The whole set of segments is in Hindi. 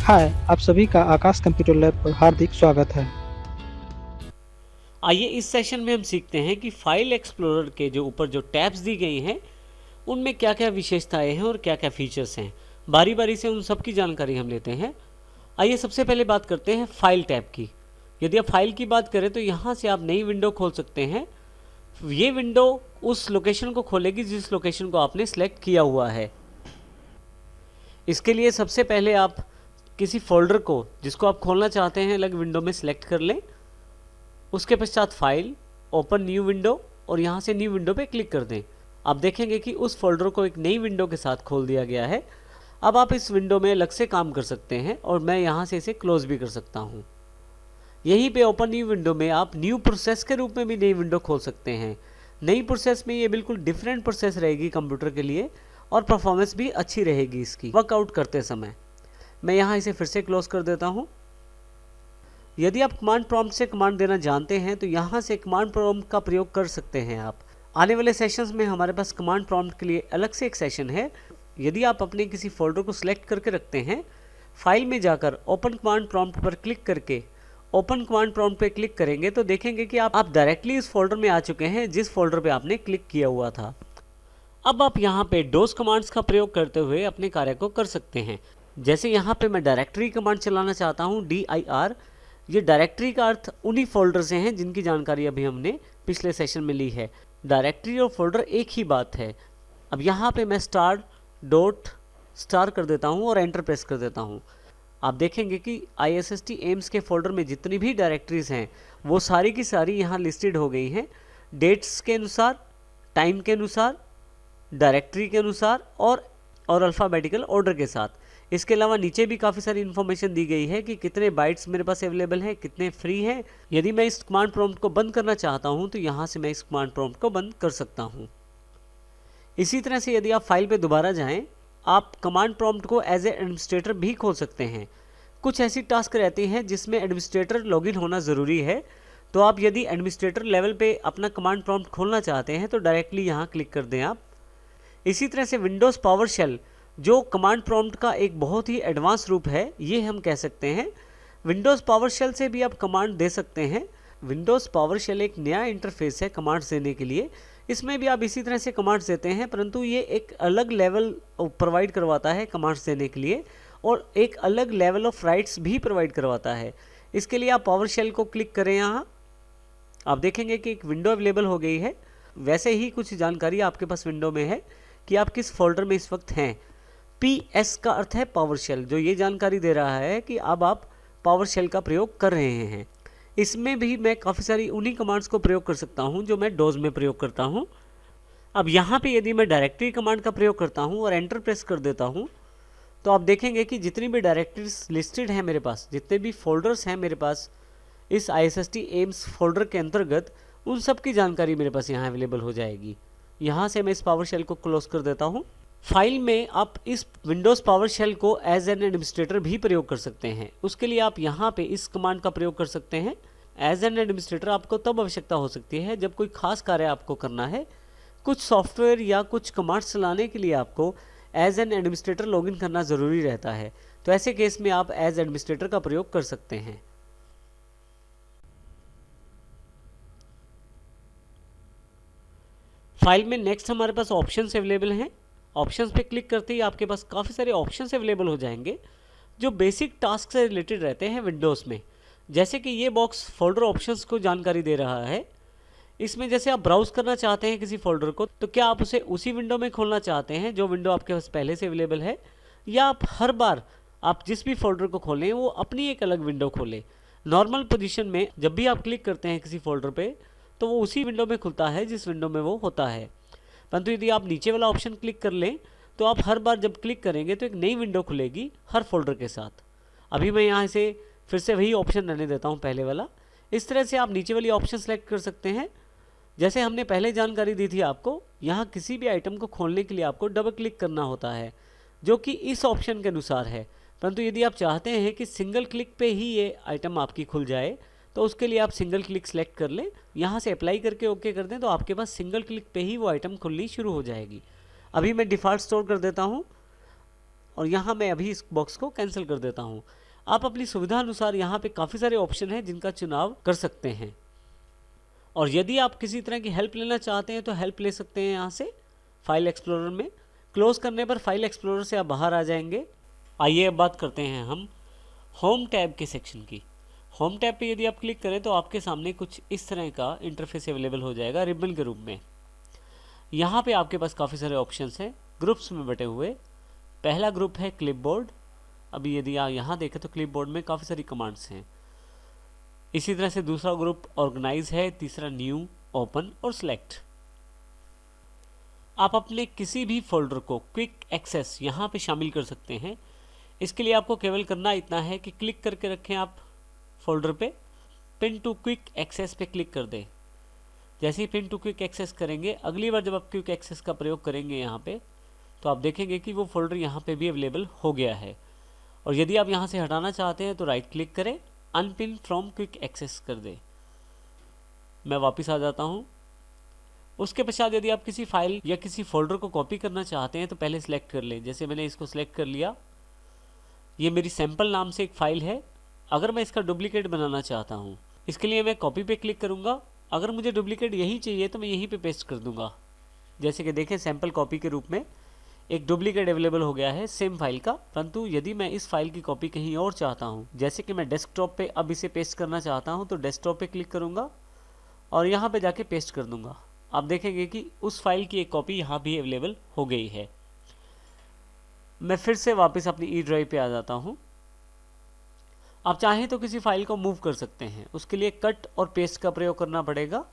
हाय, आप सभी का आकाश कंप्यूटर लैब पर हार्दिक स्वागत है। आइए इस सेशन में हम सीखते हैं कि फाइल एक्सप्लोरर के जो ऊपर जो टैब्स दी गई हैं उनमें क्या क्या विशेषताएं हैं और क्या क्या फीचर्स हैं। बारी बारी से उन सब की जानकारी हम लेते हैं। आइए सबसे पहले बात करते हैं फाइल टैब की। यदि आप फाइल की बात करें तो यहाँ से आप नई विंडो खोल सकते हैं। ये विंडो उस लोकेशन को खोलेगी जिस लोकेशन को आपने सेलेक्ट किया हुआ है। इसके लिए सबसे पहले आप किसी फोल्डर को जिसको आप खोलना चाहते हैं अलग विंडो में सेलेक्ट कर लें। उसके पश्चात फाइल, ओपन न्यू विंडो और यहाँ से न्यू विंडो पे क्लिक कर दें। आप देखेंगे कि उस फोल्डर को एक नई विंडो के साथ खोल दिया गया है। अब आप इस विंडो में अलग से काम कर सकते हैं और मैं यहाँ से इसे क्लोज भी कर सकता हूँ। यहीं पे ओपन न्यू विंडो में आप न्यू प्रोसेस के रूप में भी नई विंडो खोल सकते हैं। नई प्रोसेस में ये बिल्कुल डिफरेंट प्रोसेस रहेगी कंप्यूटर के लिए और परफॉर्मेंस भी अच्छी रहेगी इसकी वर्कआउट करते समय। मैं यहाँ इसे फिर से क्लोज कर देता हूँ। यदि आप कमांड प्रॉम्प्ट से कमांड देना जानते हैं तो यहाँ से कमांड प्रॉम्प्ट का प्रयोग कर सकते हैं आप। आने वाले सेशंस में हमारे पास कमांड प्रॉम्प्ट के लिए अलग से एक सेशन है। यदि आप अपने किसी फोल्डर को सिलेक्ट करके रखते हैं, फाइल में जाकर ओपन कमांड प्रॉम्प्ट पर क्लिक करके ओपन कमांड प्रॉम्प्ट पे क्लिक करेंगे तो देखेंगे कि आप डायरेक्टली इस फोल्डर में आ चुके हैं जिस फोल्डर पे आपने क्लिक किया हुआ था। अब आप यहाँ पे डोज कमांड्स का प्रयोग करते हुए अपने कार्य को कर सकते हैं। जैसे यहाँ पे मैं डायरेक्टरी कमांड चलाना चाहता हूँ, dir। ये डायरेक्टरी का अर्थ उन्हीं फोल्डर से हैं जिनकी जानकारी अभी हमने पिछले सेशन में ली है। डायरेक्टरी और फोल्डर एक ही बात है। अब यहाँ पे मैं स्टार कर देता हूँ और एंटर प्रेस कर देता हूँ। आप देखेंगे कि ISST एम्स के फोल्डर में जितनी भी डायरेक्टरीज हैं वो सारी की सारी यहाँ लिस्टेड हो गई हैं, डेट्स के अनुसार, टाइम के अनुसार, डायरेक्टरी के अनुसार और अल्फ़ाबेटिकल ऑर्डर के साथ। इसके अलावा नीचे भी काफ़ी सारी इन्फॉर्मेशन दी गई है कि कितने बाइट्स मेरे पास अवेलेबल हैं, कितने फ्री हैं। यदि मैं इस कमांड प्रॉम्प्ट को बंद करना चाहता हूं तो यहां से मैं इस कमांड प्रॉम्प्ट को बंद कर सकता हूं। इसी तरह से यदि आप फाइल पे दोबारा जाएं, आप कमांड प्रॉम्प्ट को एज ए एडमिनिस्ट्रेटर भी खोल सकते हैं। कुछ ऐसी टास्क रहती हैं जिसमें एडमिनिस्ट्रेटर लॉगिन होना ज़रूरी है। तो आप यदि एडमिनिस्ट्रेटर लेवल पे अपना कमांड प्रॉम्प्ट खोलना चाहते हैं तो डायरेक्टली यहाँ क्लिक कर दें आप। इसी तरह से विंडोज़ पावर शेल जो कमांड प्रॉम्प्ट का एक बहुत ही एडवांस रूप है, ये हम कह सकते हैं। विंडोज़ पावर शेल से भी आप कमांड दे सकते हैं। विंडोज़ पावर शेल एक नया इंटरफेस है कमांड्स देने के लिए। इसमें भी आप इसी तरह से कमांड्स देते हैं, परंतु ये एक अलग लेवल प्रोवाइड करवाता है कमांड्स देने के लिए और एक अलग लेवल ऑफ राइट्स भी प्रोवाइड करवाता है। इसके लिए आप पावर शेल को क्लिक करें। यहाँ आप देखेंगे कि एक विंडो अवेलेबल हो गई है। वैसे ही कुछ जानकारी आपके पास विंडो में है कि आप किस फोल्डर में इस वक्त हैं। PS का अर्थ है पावर शेल, जो ये जानकारी दे रहा है कि अब आप पावर शेल का प्रयोग कर रहे हैं। इसमें भी मैं काफ़ी सारी उन्हीं कमांड्स को प्रयोग कर सकता हूं जो मैं डोज में प्रयोग करता हूं। अब यहाँ पे यदि मैं डायरेक्टरी कमांड का प्रयोग करता हूं और एंटर प्रेस कर देता हूं तो आप देखेंगे कि जितनी भी डायरेक्टरीज लिस्टेड हैं मेरे पास, जितने भी फोल्डर्स हैं मेरे पास इस ISST एम्स फोल्डर के अंतर्गत, उन सब की जानकारी मेरे पास यहाँ अवेलेबल हो जाएगी। यहाँ से मैं इस पावर शेल को क्लोज कर देता हूँ। फाइल में आप इस विंडोज़ पावर शेल को एज एन एडमिनिस्ट्रेटर भी प्रयोग कर सकते हैं। उसके लिए आप यहाँ पे इस कमांड का प्रयोग कर सकते हैं। एज एन एडमिनिस्ट्रेटर आपको तब आवश्यकता हो सकती है जब कोई खास कार्य आपको करना है। कुछ सॉफ्टवेयर या कुछ कमांड्स चलाने के लिए आपको एज एन एडमिनिस्ट्रेटर लॉगिन करना ज़रूरी रहता है। तो ऐसे केस में आप एज एडमिनिस्ट्रेटर का प्रयोग कर सकते हैं। फाइल में नेक्स्ट हमारे पास ऑप्शंस अवेलेबल हैं। ऑप्शंस पे क्लिक करते ही आपके पास काफ़ी सारे ऑप्शंस अवेलेबल हो जाएंगे जो बेसिक टास्क से रिलेटेड रहते हैं विंडोज़ में। जैसे कि ये बॉक्स फोल्डर ऑप्शंस को जानकारी दे रहा है। इसमें जैसे आप ब्राउज़ करना चाहते हैं किसी फोल्डर को, तो क्या आप उसे उसी विंडो में खोलना चाहते हैं जो विंडो आपके पास पहले से अवेलेबल है, या आप हर बार आप जिस भी फोल्डर को खोलें वो अपनी एक अलग विंडो खोलें। नॉर्मल पोजीशन में जब भी आप क्लिक करते हैं किसी फोल्डर पे तो वो उसी विंडो में खुलता है जिस विंडो में वो होता है। परंतु यदि आप नीचे वाला ऑप्शन क्लिक कर लें तो आप हर बार जब क्लिक करेंगे तो एक नई विंडो खुलेगी हर फोल्डर के साथ। अभी मैं यहाँ से फिर से वही ऑप्शन रहने देता हूँ पहले वाला। इस तरह से आप नीचे वाली ऑप्शन सेलेक्ट कर सकते हैं। जैसे हमने पहले जानकारी दी थी आपको, यहाँ किसी भी आइटम को खोलने के लिए आपको डबल क्लिक करना होता है, जो कि इस ऑप्शन के अनुसार है। परंतु यदि आप चाहते हैं कि सिंगल क्लिक पे ही ये आइटम आपकी खुल जाए तो उसके लिए आप सिंगल क्लिक सेलेक्ट कर लें, यहाँ से अप्लाई करके ओके कर दें तो आपके पास सिंगल क्लिक पे ही वो आइटम खुलनी शुरू हो जाएगी। अभी मैं डिफ़ॉल्ट स्टोर कर देता हूँ और यहाँ मैं अभी इस बॉक्स को कैंसिल कर देता हूँ। आप अपनी सुविधा अनुसार यहाँ पे काफ़ी सारे ऑप्शन हैं जिनका चुनाव कर सकते हैं। और यदि आप किसी तरह की हेल्प लेना चाहते हैं तो हेल्प ले सकते हैं यहाँ से फाइल एक्सप्लोरर में। क्लोज करने पर फाइल एक्सप्लोरर से आप बाहर आ जाएंगे। आइए अब बात करते हैं हम होम टैब के सेक्शन की। होम टैब पे यदि आप क्लिक करें तो आपके सामने कुछ इस तरह का इंटरफेस अवेलेबल हो जाएगा रिबन के रूप में। यहाँ पे आपके पास काफ़ी सारे ऑप्शंस हैं ग्रुप्स में बटे हुए। पहला ग्रुप है क्लिपबोर्ड। अभी यदि आप यहाँ देखें तो क्लिपबोर्ड में काफ़ी सारी कमांड्स हैं। इसी तरह से दूसरा ग्रुप ऑर्गेनाइज है, तीसरा न्यू, ओपन और सिलेक्ट। आप अपने किसी भी फोल्डर को क्विक एक्सेस यहाँ पे शामिल कर सकते हैं। इसके लिए आपको केवल करना इतना है कि क्लिक करके रखें आप फोल्डर पे, पिन टू क्विक एक्सेस पे क्लिक कर दें। जैसे ही पिन टू क्विक एक्सेस करेंगे, अगली बार जब आप क्विक एक्सेस का प्रयोग करेंगे यहाँ पे, तो आप देखेंगे कि वो फोल्डर यहाँ पे भी अवेलेबल हो गया है। और यदि आप यहाँ से हटाना चाहते हैं तो राइट क्लिक करें, अनपिन फ्रॉम क्विक एक्सेस कर दें। मैं वापस आ जाता हूँ। उसके पश्चात यदि आप किसी फाइल या किसी फोल्डर को कॉपी करना चाहते हैं तो पहले सिलेक्ट कर लें। जैसे मैंने इसको सिलेक्ट कर लिया, ये मेरी सैम्पल नाम से एक फ़ाइल है। अगर मैं इसका डुप्लीकेट बनाना चाहता हूँ, इसके लिए मैं कॉपी पे क्लिक करूँगा। अगर मुझे डुप्लीकेट यही चाहिए तो मैं यहीं पे पेस्ट कर दूँगा। जैसे कि देखें, सैम्पल कॉपी के रूप में एक डुप्लीकेट अवेलेबल हो गया है सेम फाइल का। परंतु यदि मैं इस फाइल की कॉपी कहीं और चाहता हूँ, जैसे कि मैं डेस्कटॉप पे अब इसे पेस्ट करना चाहता हूँ, तो डेस्कटॉप पे क्लिक करूँगा और यहाँ पे जाके पेस्ट कर दूँगा। आप देखेंगे कि उस फाइल की एक कॉपी यहाँ भी अवेलेबल हो गई है। मैं फिर से वापस अपनी ई ड्राइव पे आ जाता हूँ। आप चाहें तो किसी फाइल को मूव कर सकते हैं। उसके लिए कट और पेस्ट का प्रयोग करना पड़ेगा।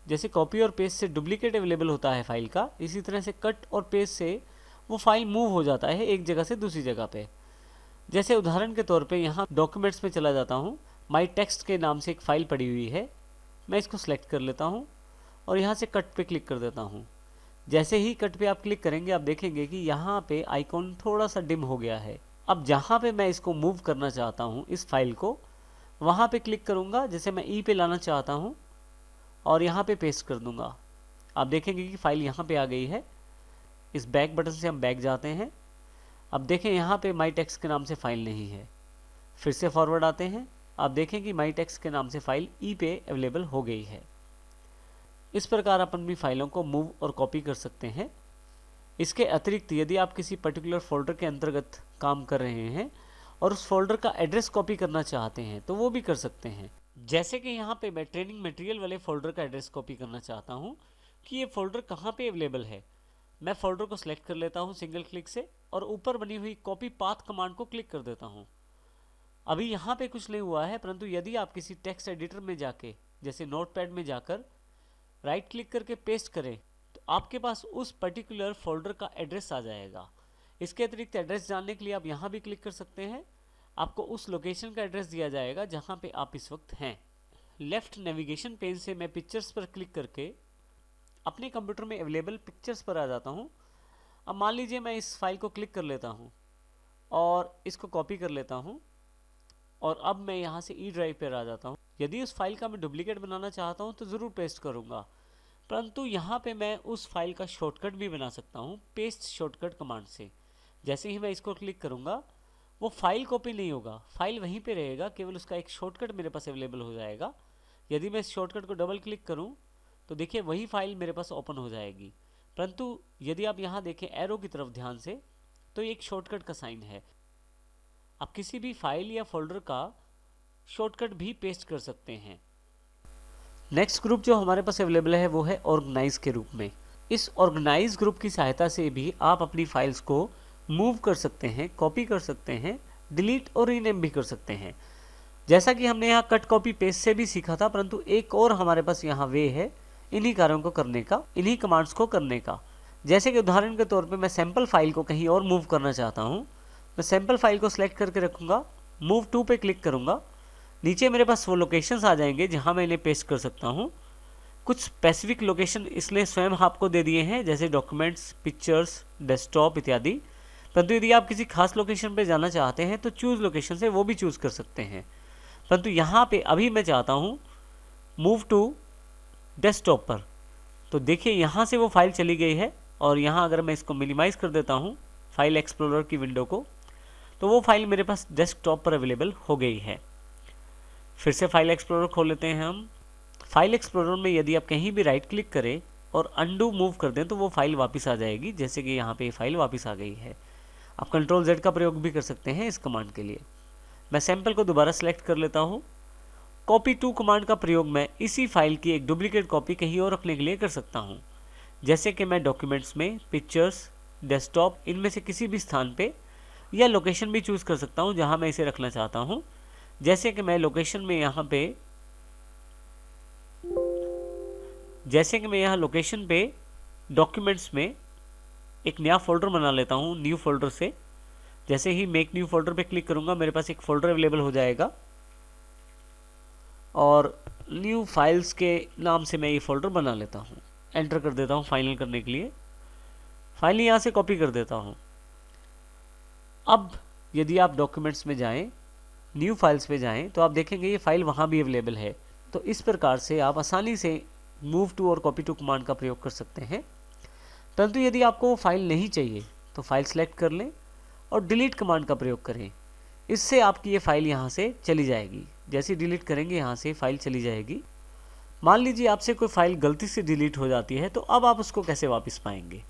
जैसे कॉपी और पेस्ट से डुप्लीकेट अवेलेबल होता है फाइल का, इसी तरह से कट और पेस्ट से वो फाइल मूव हो जाता है एक जगह से दूसरी जगह पे। जैसे उदाहरण के तौर पे यहाँ डॉक्यूमेंट्स में चला जाता हूँ। माई टेक्स्ट के नाम से एक फ़ाइल पड़ी हुई है, मैं इसको सेलेक्ट कर लेता हूँ और यहाँ से कट पे क्लिक कर देता हूँ। जैसे ही कट पे आप क्लिक करेंगे, आप देखेंगे कि यहाँ पे आइकॉन थोड़ा सा डिम हो गया है। अब जहाँ पे मैं इसको मूव करना चाहता हूँ इस फाइल को, वहाँ पे क्लिक करूँगा। जैसे मैं ई पे लाना चाहता हूँ और यहाँ पे पेस्ट कर दूँगा। आप देखेंगे कि फ़ाइल यहाँ पे आ गई है। इस बैक बटन से हम बैक जाते हैं। अब देखें यहाँ पे माई टेक्स्ट के नाम से फ़ाइल नहीं है। फिर से फॉरवर्ड आते हैं। आप देखें कि माई टेक्स्ट के नाम से फ़ाइल ई पे अवेलेबल हो गई है। इस प्रकार आप अपनी फाइलों को मूव और कॉपी कर सकते हैं। इसके अतिरिक्त यदि आप किसी पर्टिकुलर फोल्डर के अंतर्गत काम कर रहे हैं और उस फोल्डर का एड्रेस कॉपी करना चाहते हैं तो वो भी कर सकते हैं। जैसे कि यहाँ पे मैं ट्रेनिंग मटेरियल वाले फोल्डर का एड्रेस कॉपी करना चाहता हूँ कि ये फोल्डर कहाँ पे अवेलेबल है। मैं फोल्डर को सिलेक्ट कर लेता हूँ सिंगल क्लिक से और ऊपर बनी हुई कॉपी पाथ कमांड को क्लिक कर देता हूँ। अभी यहाँ पे कुछ नहीं हुआ है, परंतु यदि आप किसी टेक्स्ट एडिटर में जाके, जैसे नोटपैड में जाकर राइट क्लिक करके पेस्ट करें, तो आपके पास उस पर्टिकुलर फोल्डर का एड्रेस आ जाएगा। इसके अतिरिक्त एड्रेस जानने के लिए आप यहाँ भी क्लिक कर सकते हैं। आपको उस लोकेशन का एड्रेस दिया जाएगा जहाँ पे आप इस वक्त हैं। लेफ्ट नेविगेशन पेज से मैं पिक्चर्स पर क्लिक करके अपने कंप्यूटर में अवेलेबल पिक्चर्स पर आ जाता हूँ। अब मान लीजिए मैं इस फाइल को क्लिक कर लेता हूँ और इसको कॉपी कर लेता हूँ और अब मैं यहाँ से ई ड्राइव पर आ जाता हूँ। यदि उस फाइल का मैं डुप्लीकेट बनाना चाहता हूँ तो ज़रूर पेस्ट करूँगा, परंतु यहाँ पे मैं उस फाइल का शॉर्टकट भी बना सकता हूँ पेस्ट शॉर्टकट कमांड से। जैसे ही मैं इसको क्लिक करूँगा, वो फाइल कॉपी नहीं होगा, फाइल वहीं पे रहेगा, केवल उसका एक शॉर्टकट मेरे पास अवेलेबल हो जाएगा। यदि मैं इस शॉर्टकट को डबल क्लिक करूँ तो देखिए वही फाइल मेरे पास ओपन हो जाएगी। परंतु यदि आप यहाँ देखें एरो की तरफ ध्यान से, तो ये एक शॉर्टकट का साइन है। आप किसी भी फाइल या फोल्डर का शॉर्टकट भी पेस्ट कर सकते हैं। नेक्स्ट ग्रुप जो हमारे पास अवेलेबल है वो है ऑर्गेनाइज के रूप में। इस ऑर्गेनाइज ग्रुप की सहायता से भी आप अपनी फाइल्स को मूव कर सकते हैं, कॉपी कर सकते हैं, डिलीट और रीनेम भी कर सकते हैं। जैसा कि हमने यहाँ कट कॉपी पेस्ट से भी सीखा था, परंतु एक और हमारे पास यहाँ वे है इन्हीं कार्यों को करने का, इन्हीं कमांड्स को करने का। जैसे कि उदाहरण के तौर पे मैं सैम्पल फाइल को कहीं और मूव करना चाहता हूँ। मैं सैम्पल फाइल को सिलेक्ट करके रखूँगा, मूव टू पे क्लिक करूँगा। नीचे मेरे पास वो लोकेशंस आ जाएंगे जहाँ मैं इन्हें पेस्ट कर सकता हूँ। कुछ स्पेसिफिक लोकेशन इसने स्वयं आपको दे दिए हैं, जैसे डॉक्यूमेंट्स, पिक्चर्स, डेस्कटॉप इत्यादि। परंतु यदि आप किसी खास लोकेशन पे जाना चाहते हैं तो चूज़ लोकेशन से वो भी चूज़ कर सकते हैं। परंतु यहाँ पे अभी मैं चाहता हूँ मूव टू डेस्कटॉप पर, तो देखिए यहाँ से वो फाइल चली गई है। और यहाँ अगर मैं इसको मिनिमाइज़ कर देता हूँ, फाइल एक्सप्लोरर की विंडो को, तो वो फाइल मेरे पास डेस्कटॉप पर अवेलेबल हो गई है। फिर से फाइल एक्सप्लोरर खोल लेते हैं हम। फाइल एक्सप्लोरर में यदि आप कहीं भी राइट क्लिक करें और अंडू मूव कर दें तो वो फाइल वापस आ जाएगी, जैसे कि यहाँ पे ये फाइल वापस आ गई है। आप कंट्रोल Z का प्रयोग भी कर सकते हैं इस कमांड के लिए। मैं सैंपल को दोबारा सेलेक्ट कर लेता हूँ। कॉपी टू कमांड का प्रयोग मैं इसी फाइल की एक डुप्लीकेट कॉपी कहीं और रखने के लिए कर सकता हूँ, जैसे कि मैं डॉक्यूमेंट्स में, पिक्चर्स, डेस्कटॉप, इनमें से किसी भी स्थान पे, या लोकेशन भी चूज़ कर सकता हूँ जहाँ मैं इसे रखना चाहता हूँ। जैसे कि मैं लोकेशन में यहाँ पे डॉक्यूमेंट्स में एक नया फोल्डर बना लेता हूँ न्यू फोल्डर से। जैसे ही मेक न्यू फोल्डर पे क्लिक करूँगा मेरे पास एक फोल्डर अवेलेबल हो जाएगा और न्यू फाइल्स के नाम से मैं ये फोल्डर बना लेता हूँ। एंटर कर देता हूँ फाइनल करने के लिए। फाइल यहाँ से कॉपी कर देता हूँ। अब यदि आप डॉक्यूमेंट्स में जाएं, न्यू फाइल्स पे जाएं, तो आप देखेंगे ये फाइल वहाँ भी अवेलेबल है। तो इस प्रकार से आप आसानी से मूव टू और कॉपी टू कमांड का प्रयोग कर सकते हैं। परंतु यदि आपको वो फाइल नहीं चाहिए तो फाइल सेलेक्ट कर लें और डिलीट कमांड का प्रयोग करें। इससे आपकी ये फाइल यहाँ से चली जाएगी। जैसे डिलीट करेंगे यहाँ से फाइल चली जाएगी। मान लीजिए आपसे कोई फाइल गलती से डिलीट हो जाती है, तो अब आप उसको कैसे वापस पाएंगे?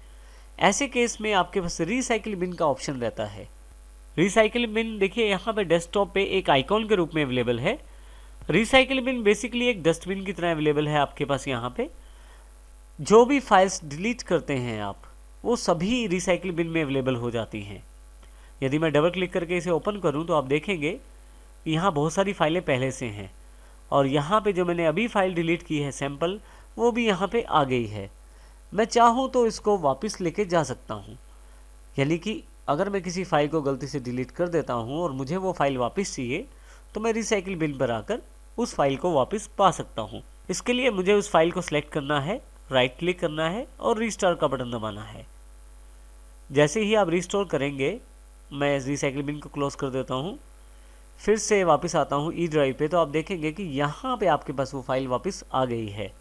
ऐसे केस में आपके पास रिसाइकिल बिन का ऑप्शन रहता है। रिसाइकिल बिन देखिए यहाँ पे डेस्कटॉप पे एक आइकॉन के रूप में अवेलेबल है। रिसाइकिल बिन बेसिकली एक डस्टबिन की तरह अवेलेबल है आपके पास। यहाँ पे जो भी फाइल्स डिलीट करते हैं आप, वो सभी रिसाइकिल बिन में अवेलेबल हो जाती हैं। यदि मैं डबल क्लिक करके इसे ओपन करूं तो आप देखेंगे यहाँ बहुत सारी फाइलें पहले से हैं और यहाँ पे जो मैंने अभी फाइल डिलीट की है सैंपल, वो भी यहाँ पे आ गई है। मैं चाहूँ तो इसको वापस लेके जा सकता हूँ। यानी कि अगर मैं किसी फाइल को गलती से डिलीट कर देता हूँ और मुझे वो फाइल वापस चाहिए, तो मैं रिसाइकिल बिन पर आकर उस फाइल को वापस पा सकता हूँ। इसके लिए मुझे उस फाइल को सिलेक्ट करना है, राइट क्लिक करना है और रिस्टोर का बटन दबाना है। जैसे ही आप रिस्टोर करेंगे, मैं रिसाइकिल बिन को क्लोज कर देता हूँ, फिर से वापस आता हूँ ई ड्राइव पे, तो आप देखेंगे कि यहाँ पे आपके पास वो फाइल वापस आ गई है।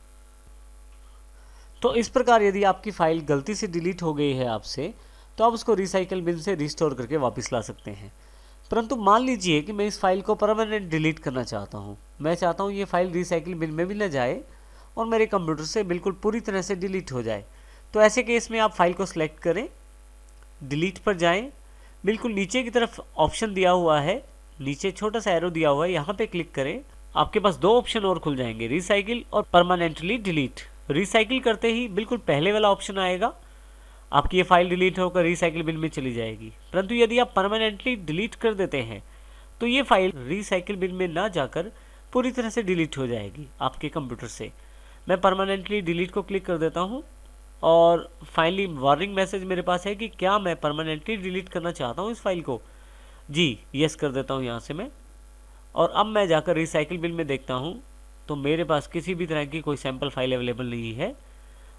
तो इस प्रकार यदि आपकी फाइल गलती से डिलीट हो गई है आपसे, तो आप उसको रिसाइकिल बिन से रिस्टोर करके वापस ला सकते हैं। परंतु मान लीजिए कि मैं इस फाइल को परमानेंट डिलीट करना चाहता हूँ। मैं चाहता हूँ ये फाइल रिसाइकिल बिन में भी न जाए और मेरे कंप्यूटर से बिल्कुल पूरी तरह से डिलीट हो जाए। तो ऐसे केस में आप फाइल को सिलेक्ट करें, डिलीट पर जाएं, बिल्कुल नीचे की तरफ ऑप्शन दिया हुआ है, नीचे छोटा सा एरो दिया हुआ है, यहाँ पे क्लिक करें। आपके पास दो ऑप्शन और खुल जाएंगे, रिसाइकिल और परमानेंटली डिलीट। रिसाइकिल करते ही बिल्कुल पहले वाला ऑप्शन आएगा, आपकी ये फाइल डिलीट होकर रिसाइकिल बिन में चली जाएगी। परंतु यदि आप परमानेंटली डिलीट कर देते हैं तो ये फाइल रिसाइकिल बिन में ना जाकर पूरी तरह से डिलीट हो जाएगी आपके कंप्यूटर से। मैं परमानेंटली डिलीट को क्लिक कर देता हूँ और फाइनली वार्निंग मैसेज मेरे पास है कि क्या मैं परमानेंटली डिलीट करना चाहता हूँ इस फाइल को। जी, यस कर देता हूँ यहाँ से मैं। और अब मैं जाकर रिसाइकिल बिन में देखता हूँ तो मेरे पास किसी भी तरह की कोई सैम्पल फाइल अवेलेबल नहीं है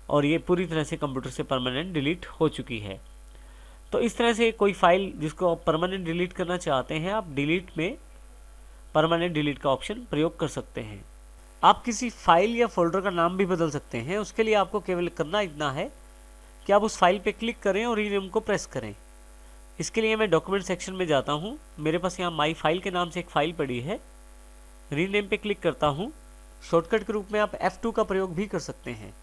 और ये पूरी तरह से कंप्यूटर से परमानेंट डिलीट हो चुकी है। तो इस तरह से कोई फाइल जिसको आप परमानेंट डिलीट करना चाहते हैं, आप डिलीट में परमानेंट डिलीट का ऑप्शन प्रयोग कर सकते हैं। आप किसी फाइल या फोल्डर का नाम भी बदल सकते हैं। उसके लिए आपको केवल करना इतना है कि आप उस फाइल पे क्लिक करें और रीनेम को प्रेस करें। इसके लिए मैं डॉक्यूमेंट सेक्शन में जाता हूँ। मेरे पास यहाँ माई फाइल के नाम से एक फाइल पड़ी है। रीनेम पे क्लिक करता हूँ। शॉर्टकट के रूप में आप F2 का प्रयोग भी कर सकते हैं।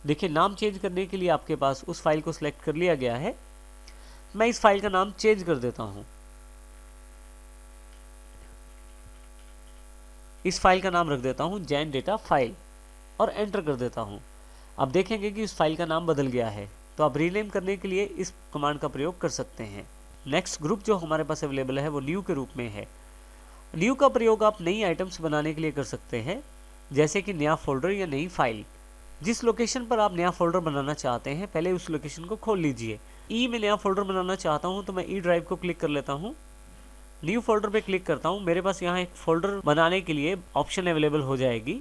देखिए, नाम चेंज करने के लिए आपके पास उस फाइल को सिलेक्ट कर लिया गया है। मैं इस फाइल का नाम चेंज कर देता हूँ। इस फाइल का नाम रख देता हूँ जैन डेटा फाइल और एंटर कर देता हूँ। अब देखेंगे कि इस फाइल का नाम बदल गया है। तो आप रीनेम करने के लिए इस कमांड का प्रयोग कर सकते हैं। नेक्स्ट ग्रुप जो हमारे पास अवेलेबल है वो न्यू के रूप में है। न्यू का प्रयोग आप नई आइटम्स बनाने के लिए कर सकते हैं, जैसे कि नया फोल्डर या नई फाइल। जिस लोकेशन पर आप नया फोल्डर बनाना चाहते हैं, पहले उस लोकेशन को खोल लीजिए। ई में नया फोल्डर बनाना चाहता हूँ तो मैं ई ड्राइव को क्लिक कर लेता हूँ। न्यू फोल्डर पे क्लिक करता हूँ। मेरे पास यहाँ एक फोल्डर बनाने के लिए ऑप्शन अवेलेबल हो जाएगी।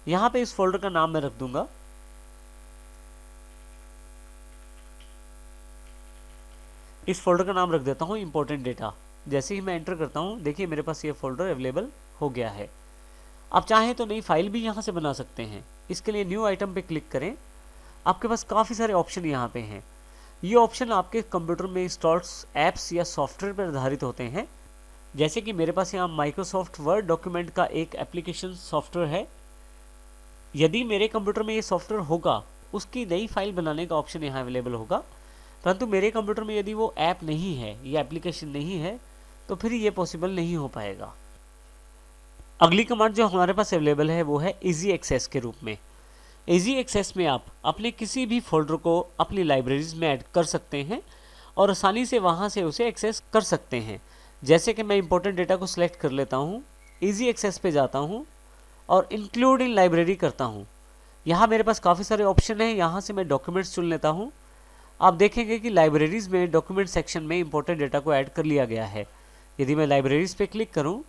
यहाँ पे इस फोल्डर का नाम मैं रख दूंगा। इस फोल्डर का नाम रख देता हूँ इंपॉर्टेंट डेटा। जैसे ही मैं एंटर करता हूँ, देखिए मेरे पास ये फोल्डर अवेलेबल हो गया है। आप चाहें तो नई फाइल भी यहाँ से बना सकते हैं। इसके लिए न्यू आइटम पे क्लिक करें। आपके पास काफ़ी सारे ऑप्शन यहाँ पे हैं। ये ऑप्शन आपके कंप्यूटर में इंस्टॉल्ड ऐप्स या सॉफ्टवेयर पर आधारित होते हैं। जैसे कि मेरे पास यहाँ माइक्रोसॉफ्ट वर्ड डॉक्यूमेंट का एक एप्लीकेशन सॉफ्टवेयर है। यदि मेरे कंप्यूटर में ये सॉफ्टवेयर होगा, उसकी नई फाइल बनाने का ऑप्शन यहाँ अवेलेबल होगा। परंतु मेरे कंप्यूटर में यदि वो ऐप नहीं है या एप्लीकेशन नहीं है, तो फिर ये पॉसिबल नहीं हो पाएगा। अगली कमांड जो हमारे पास अवेलेबल है वो है इजी एक्सेस के रूप में। इजी एक्सेस में आप अपने किसी भी फोल्डर को अपनी लाइब्रेरीज में ऐड कर सकते हैं और आसानी से वहाँ से उसे एक्सेस कर सकते हैं। जैसे कि मैं इंपॉर्टेंट डेटा को सिलेक्ट कर लेता हूँ, इजी एक्सेस पे जाता हूँ और इंक्लूड इन लाइब्रेरी करता हूँ। यहाँ मेरे पास काफ़ी सारे ऑप्शन हैं, यहाँ से मैं डॉक्यूमेंट्स चुन लेता हूँ। आप देखेंगे कि लाइब्रेरीज में डॉक्यूमेंट सेक्शन में इंपॉर्टेंट डेटा को ऐड कर लिया गया है। यदि मैं लाइब्रेरीज पे क्लिक करूँ,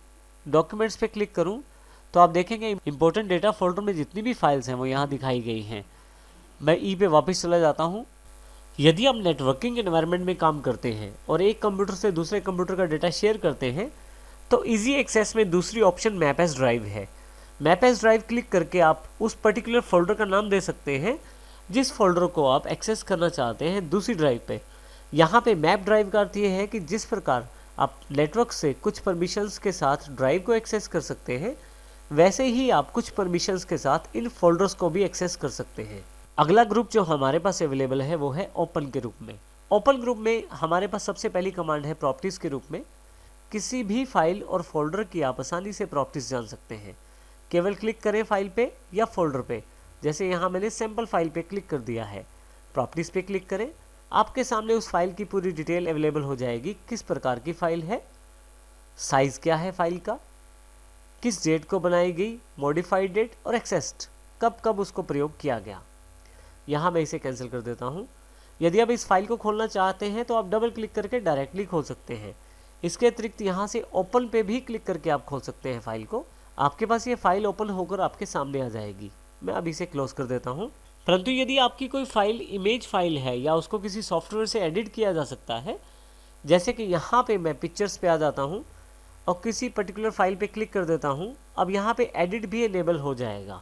डॉक्यूमेंट्स पे क्लिक करूँ, तो आप देखेंगे इंपॉर्टेंट डेटा फोल्डर में जितनी भी फाइल्स हैं वो यहाँ दिखाई गई हैं। मैं ई पे वापस चला जाता हूँ। यदि आप नेटवर्किंग एनवायरनमेंट में काम करते हैं और एक कंप्यूटर से दूसरे कंप्यूटर का डेटा शेयर करते हैं, तो इजी एक्सेस में दूसरी ऑप्शन मैप एज ड्राइव है। मैप एज ड्राइव क्लिक करके आप उस पर्टिकुलर फोल्डर का नाम दे सकते हैं जिस फोल्डर को आप एक्सेस करना चाहते हैं दूसरी ड्राइव पे। यहाँ पे मैप ड्राइव का अर्थ ये है कि जिस प्रकार आप नेटवर्क से कुछ परमिशंस के साथ ड्राइव को एक्सेस कर सकते हैं, वैसे ही आप कुछ परमिशंस के साथ इन फोल्डर्स को भी एक्सेस कर सकते हैं। अगला ग्रुप जो हमारे पास अवेलेबल है वो है ओपन के रूप में। ओपन ग्रुप में हमारे पास सबसे पहली कमांड है प्रॉपर्टीज़ के रूप में। किसी भी फाइल और फोल्डर की आप आसानी से प्रॉपर्टीज़ जान सकते हैं। केवल क्लिक करें फाइल पे या फोल्डर पे। जैसे यहाँ मैंने सैम्पल फाइल पे क्लिक कर दिया है, प्रॉपर्टीज़ पे क्लिक करें, आपके सामने उस फाइल की पूरी डिटेल अवेलेबल हो जाएगी। किस प्रकार की फाइल है, साइज़ क्या है फाइल का, किस डेट को बनाई गई, मॉडिफाइड डेट और एक्सेस्ड, कब कब उसको प्रयोग किया गया। यहाँ मैं इसे कैंसिल कर देता हूँ। यदि आप इस फाइल को खोलना चाहते हैं तो आप डबल क्लिक करके डायरेक्टली खोल सकते हैं। इसके अतिरिक्त यहाँ से ओपन पे भी क्लिक करके आप खोल सकते हैं फाइल को। आपके पास ये फाइल ओपन होकर आपके सामने आ जाएगी। मैं अब इसे क्लोज कर देता हूँ। परंतु यदि आपकी कोई फाइल इमेज फाइल है या उसको किसी सॉफ्टवेयर से एडिट किया जा सकता है, जैसे कि यहाँ पे मैं पिक्चर्स पे आ जाता हूँ और किसी पर्टिकुलर फाइल पे क्लिक कर देता हूँ, अब यहाँ पे एडिट भी इनेबल हो जाएगा।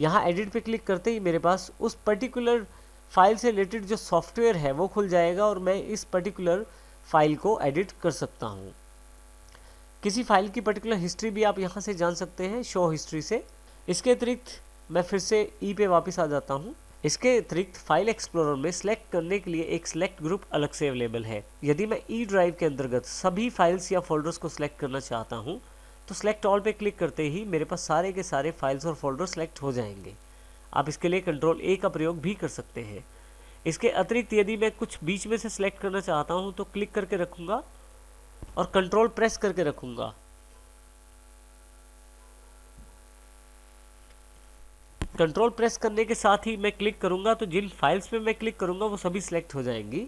यहाँ एडिट पे क्लिक करते ही मेरे पास उस पर्टिकुलर फाइल से रिलेटेड जो सॉफ्टवेयर है वो खुल जाएगा और मैं इस पर्टिकुलर फाइल को एडिट कर सकता हूँ। किसी फाइल की पर्टिकुलर हिस्ट्री भी आप यहाँ से जान सकते हैं, शो हिस्ट्री से। इसके अतिरिक्त मैं फिर से ई पे वापस आ जाता हूँ। इसके अतिरिक्त फाइल एक्सप्लोरर में सिलेक्ट करने के लिए एक सिलेक्ट ग्रुप अलग से अवेलेबल है। यदि मैं ई ड्राइव के अंतर्गत सभी फाइल्स या फोल्डर्स को सिलेक्ट करना चाहता हूँ, तो सिलेक्ट ऑल पे क्लिक करते ही मेरे पास सारे के सारे फाइल्स और फोल्डर सिलेक्ट हो जाएंगे। आप इसके लिए कंट्रोल ए का प्रयोग भी कर सकते हैं। इसके अतिरिक्त यदि मैं कुछ बीच में से सिलेक्ट करना चाहता हूँ तो क्लिक करके रखूँगा और कंट्रोल प्रेस करके रखूँगा। कंट्रोल प्रेस करने के साथ ही मैं क्लिक करूंगा तो जिन फाइल्स पे मैं क्लिक करूंगा वो सभी सिलेक्ट हो जाएंगी।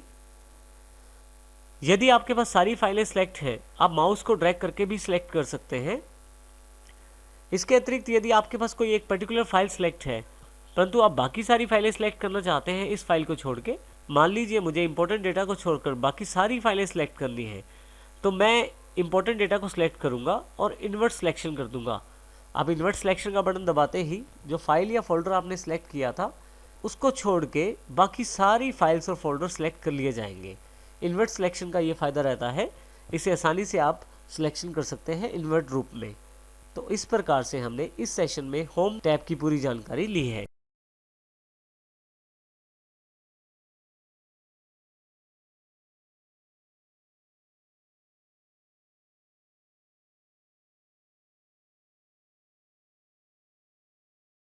यदि आपके पास सारी फाइलें सिलेक्ट हैं, आप माउस को ड्रैग करके भी सिलेक्ट कर सकते हैं। इसके अतिरिक्त यदि आपके पास कोई एक पर्टिकुलर फाइल सिलेक्ट है, परंतु आप बाकी सारी फाइलें सिलेक्ट करना चाहते हैं इस फाइल को छोड़ के, मान लीजिए मुझे इंपॉर्टेंट डेटा को छोड़कर बाकी सारी फाइलें सिलेक्ट करनी है, तो मैं इंपॉर्टेंट डेटा को सिलेक्ट करूंगा और इन्वर्ट सिलेक्शन कर दूंगा। आप इन्वर्ट सिलेक्शन का बटन दबाते ही जो फाइल या फोल्डर आपने सेलेक्ट किया था उसको छोड़ के बाकी सारी फाइल्स और फोल्डर सेलेक्ट कर लिए जाएंगे। इन्वर्ट सिलेक्शन का ये फ़ायदा रहता है, इसे आसानी से आप सिलेक्शन कर सकते हैं इन्वर्ट रूप में। तो इस प्रकार से हमने इस सेशन में होम टैब की पूरी जानकारी ली है।